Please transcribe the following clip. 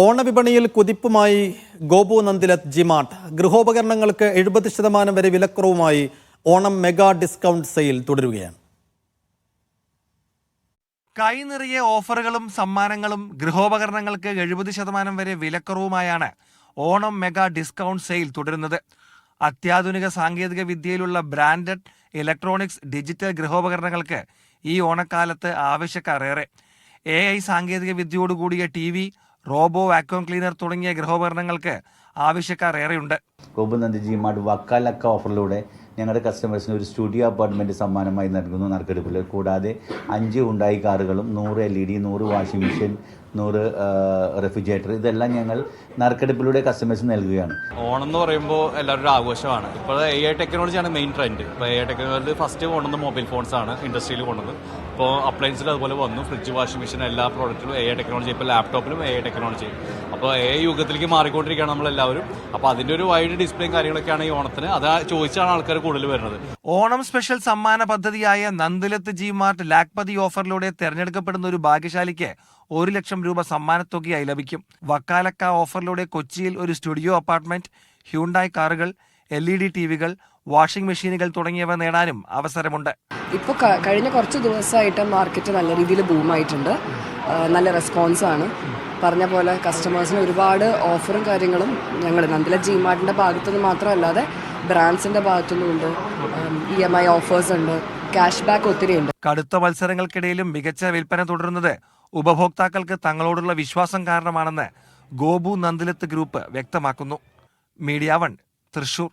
ഓണവിപണിയിൽ കുതിപ്പുമായി ഗോപു നന്ദിലത്ത് ജിമാർട്ട് ഗൃഹോപകരണങ്ങൾക്ക് 70% വരെ വിലക്കുറവുമായി Onam mega discount sale തുടരുകയാണ്. കൈനിറിയ ഓഫറുകളും സമ്മാനങ്ങളും ഗൃഹോപകരണങ്ങൾക്ക് 70% വരെ വിലക്കുറവുമായാണ് ഓണം മെഗാ ഡിസ്കൗണ്ട് സെയിൽ തുടരുന്നത്. അത്യാധുനിക സാങ്കേതിക വിദ്യയിലുള്ള ബ്രാൻഡഡ് ഇലക്ട്രോണിക്സ് ഡിജിറ്റൽ ഗൃഹോപകരണങ്ങൾക്ക് ഈ ഓണക്കാലത്ത് ആവശ്യക്കാർ ഏറെ. AI സാങ്കേതിക വിദ്യയോടുകൂടിയ TV, റോബോ വാക്യൂം ക്ലീനർ തുടങ്ങിയ ഗൃഹോപകരണങ്ങൾക്ക് ആവശ്യക്കാർ ഏറെയുണ്ട്. ഗോപു നന്ദിലത്ത് ജിമാർട്ട് വക്കാലക്ക ഓഫറിലൂടെ ഞങ്ങളുടെ കസ്റ്റമേഴ്സിന് ഒരു സ്റ്റുഡിയോ അപ്പാർട്ട്മെൻറ്റ് സമ്മാനമായി നൽകുന്നു നറുക്കെടുപ്പിൽ. കൂടാതെ 5 ഉണ്ടായി കാറുകളും 100 LED, 100 വാഷിംഗ് മെഷീൻ, 100 റെഫ്രിജറേറ്റർ ഇതെല്ലാം ഞങ്ങൾ നറുക്കെടുപ്പിലൂടെ കസ്റ്റമേഴ്സിന് നൽകുകയാണ്. ഓണം എന്ന് പറയുമ്പോൾ എല്ലാവരുടെ ആഘോഷമാണ്. ഇപ്പോൾ AI ടെക്നോളജിയാണ് മെയിൻ ട്രെൻഡ്. ഇപ്പോൾ AI ടെക്നോളജി ഫസ്റ്റ് കൊണ്ടുവന്ന മൊബൈൽ ഫോൺസ് ആണ് ഇൻഡസ്ട്രിയിൽ കൊണ്ടുവന്നത്. ഇപ്പോൾ അപ്ലയൻസിൽ അതുപോലെ വന്നു. ഫ്രിഡ്ജ്, വാഷിംഗ് മെഷീൻ എല്ലാ പ്രോഡക്റ്റിലും AI ടെക്നോളജി. ഇപ്പോൾ ലാപ്ടോപ്പിലും AI ടെക്നോളജി. അപ്പോൾ AI യുഗത്തിലേക്ക് മാറിക്കൊണ്ടിരിക്കുകയാണ് നമ്മളെല്ലാവരും. അപ്പോൾ അതിൻ്റെ ഒരു വൈഡ് ഡിസ്പ്ലേയും കാര്യങ്ങളൊക്കെയാണ് ഈ ഓണത്തിന്. അത് ചോദിച്ചാണ് ആൾക്കാർ കൂടുതൽ വരുന്നത്. ഓണം സ്പെഷ്യൽ സമ്മാന പദ്ധതിയായ നന്ദിലത്ത് ജിമാർട്ട് ലാക്പതി ഓഫറിലൂടെ തെരഞ്ഞെടുക്കപ്പെടുന്ന ഒരു ഭാഗ്യശാലിക്ക് 1 ലക്ഷം രൂപ സമ്മാനത്തുകയായി ലഭിക്കും. വക്കാലക്ക ഓഫറിലൂടെ കൊച്ചിയിൽ ഒരു സ്റ്റുഡിയോ അപ്പാർട്ട്മെന്റ്, ഹ്യൂണ്ടായി കാറുകൾ, LED TVകൾ, വാഷിംഗ് മെഷീനുകൾ തുടങ്ങിയവ നേടാനും അവസരമുണ്ട്. ഇപ്പോൾ കഴിഞ്ഞ കുറച്ച് ദിവസമായിട്ട് മാർക്കറ്റ് നല്ല രീതിയിൽ ബൂമായിട്ടുണ്ട്. നല്ല റെസ്പോൺസാണ്. പറഞ്ഞ പോലെ കസ്റ്റമേഴ്സിന് ഒരുപാട് ഓഫറും കാര്യങ്ങളും ഞങ്ങൾ നന്ദിലത്ത് ജിമാർട്ടിൻ്റെ ഭാഗത്തുനിന്ന് മാത്രമല്ലാതെ ബ്രാൻഡ്സിൻ്റെ ഭാഗത്തുനിന്നുണ്ട്. EMI ഓഫേഴ്സ് ഉണ്ട്, ക്യാഷ് ബാക്ക് ഒത്തിരി ഉണ്ട്. കടുത്ത മത്സരങ്ങൾക്കിടയിലും മികച്ച വിൽപ്പന തുടരുന്നത് ഉപഭോക്താക്കൾക്ക് തങ്ങളോടുള്ള വിശ്വാസം കാരണമാണെന്ന് ഗോപു നന്ദിലത്ത് ഗ്രൂപ്പ് വ്യക്തമാക്കുന്നു. മീഡിയ 1, തൃശൂർ.